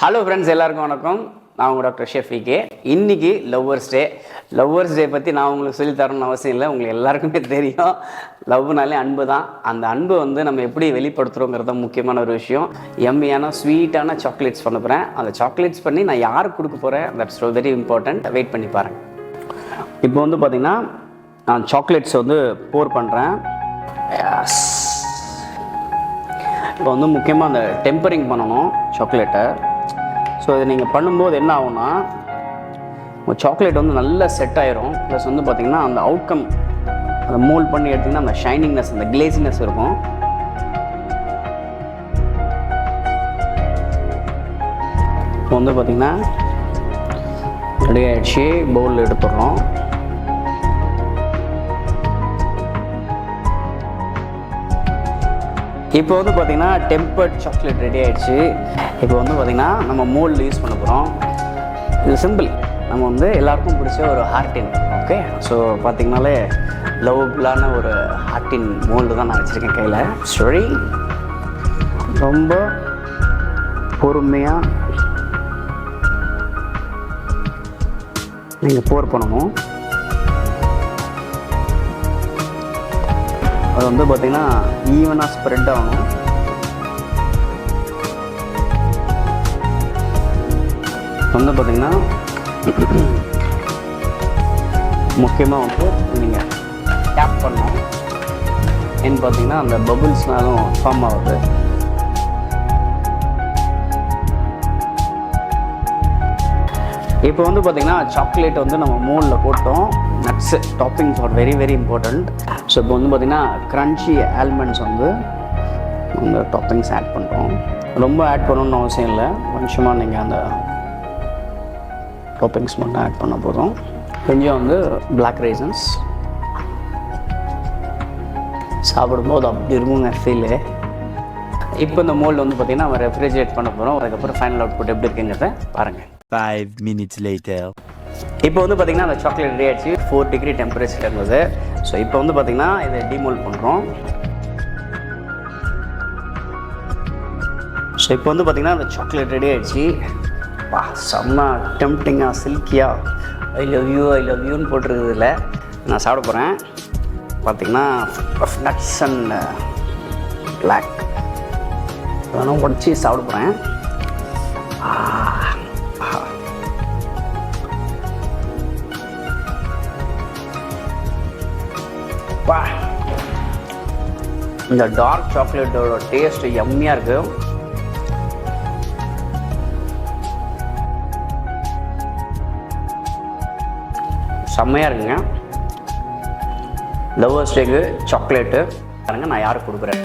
Hello friends, எல்லாருக்கும் வணக்கம். நான் உங்கள் Drchefvk. இன்றைக்கி லவ்வர்ஸ் டே பற்றி நான் உங்களுக்கு சொல்லி தரணும்னு அவசியம் இல்லை. உங்களுக்கு எல்லாருக்குமே தெரியும், லவ்னாலே அன்பு தான். அந்த அன்பை நம்ம எப்படி வெளிப்படுத்துகிறோங்கிறது முக்கியமான ஒரு விஷயம். எம்மியான ஸ்வீட்டான சாக்லேட்ஸ் பண்ண போகிறேன். அந்த சாக்லேட்ஸ் பண்ணி நான் யாருக்கு கொடுக்க போகிறேன், தட்ஸ் வெரி இம்பார்ட்டண்ட். வெயிட் பண்ணி பாருங்கள். இப்போ பார்த்திங்கன்னா நான் சாக்லேட்ஸ் போர் பண்ணுறேன். இப்போ முக்கியமாக அந்த டெம்பரிங் பண்ணணும் சாக்லேட்டை. ஸோ இதை நீங்கள் பண்ணும்போது என்ன ஆகும்னா, உங்கள் சாக்லேட் நல்லா செட் ஆயிரும். ப்ளஸ் பார்த்திங்கன்னா அந்த அவுட்கம் அதை மோல்ட் பண்ணி எடுத்திங்கன்னா அந்த ஷைனிங்னஸ், அந்த கிளேசினஸ் இருக்கும். இப்போ பார்த்திங்கன்னா ரெடி ஆகிடுச்சு. பவுலில் எடுத்துடுறோம். இப்போ பார்த்திங்கன்னா டெம்பர்ட் சாக்லேட் ரெடி ஆகிடுச்சு. இப்போ பார்த்திங்கன்னா நம்ம மோல்டு யூஸ் பண்ண போகிறோம். இது சிம்பிள். நம்ம எல்லாருக்கும் பிடிச்ச ஒரு ஹார்டின். ஓகே, ஸோ பார்த்திங்கனாலே லவ்வபுளான ஒரு ஹார்டின் மோல்டு தான் நான் வச்சுருக்கேன் கையில். சரி, ரொம்ப பொறுமையாக நீங்கள் போர் பண்ணணும். அது பார்த்திங்கன்னா ஈவனாக ஸ்ப்ரெட் ஆகணும். பார்த்திங்கன்னா முக்கியமாக நீங்கள் டேப் பண்ணணும். ஏன்னு பார்த்திங்கன்னா அந்த பபுள்ஸ்னாலும் ஃபார்ம் ஆகுது. இப்போ பார்த்திங்கன்னா சாக்லேட் நம்ம மோல்டில் போட்டோம். Nuts toppings are very very important. So இப்போ பார்த்திங்கன்னா க்ரன்ச்சி ஆல்மண்ட்ஸ் அந்த டாப்பிங்ஸ் ஆட் பண்ணுறோம். ரொம்ப ஆட் பண்ணணுன்னு அவசியம் இல்லை. கொஞ்சமாக நீங்கள் அந்த டாப்பிங்ஸ் மட்டும் ஆட் பண்ண போதும். கொஞ்சம் பிளாக் ரைசன்ஸ் சாப்பிடும்போது அப்படி இருக்குங்க ஃபீலு. இப்போ இந்த மோல்டு பார்த்திங்கன்னா நம்ம ரெஃப்ரிஜரேட் பண்ண போகிறோம். அதுக்கப்புறம் ஃபைனல் அவுட்புட் எப்படி இருக்குங்கிறத பாருங்கள். 5 minutes later. இப்போ பார்த்திங்கன்னா அந்த சாக்லேட் ரெடி ஆகிடுச்சு. 4 டிகிரி டெம்பரேச்சர் இருந்தது. ஸோ இப்போ பார்த்திங்கன்னா இதை டிமோல்ட் பண்ணுறோம். ஸோ இப்போ பார்த்திங்கன்னா அந்த சாக்லேட் ரெடி ஆகிடுச்சு. செம்ம டெம்ப்டிங்காக சில்கியாக ஐ லவ் யூன்னு போட்டிருக்குதுல நான் சாப்பிட போகிறேன். பார்த்திங்கன்னா நட்ஸ் அண்ட் பிளாக் அதெல்லாம் உடச்சி சாப்பிட போகிறேன். இந்த டார்க் சாக்லேட்டோட டேஸ்ட் எம்மியாக இருக்குது. செம்மையாக இருக்குங்க. லவ்வர்ஸ் டேக்கு சாக்லேட்டு பாருங்க நான் யாருக்கு கொடுக்குறேன்.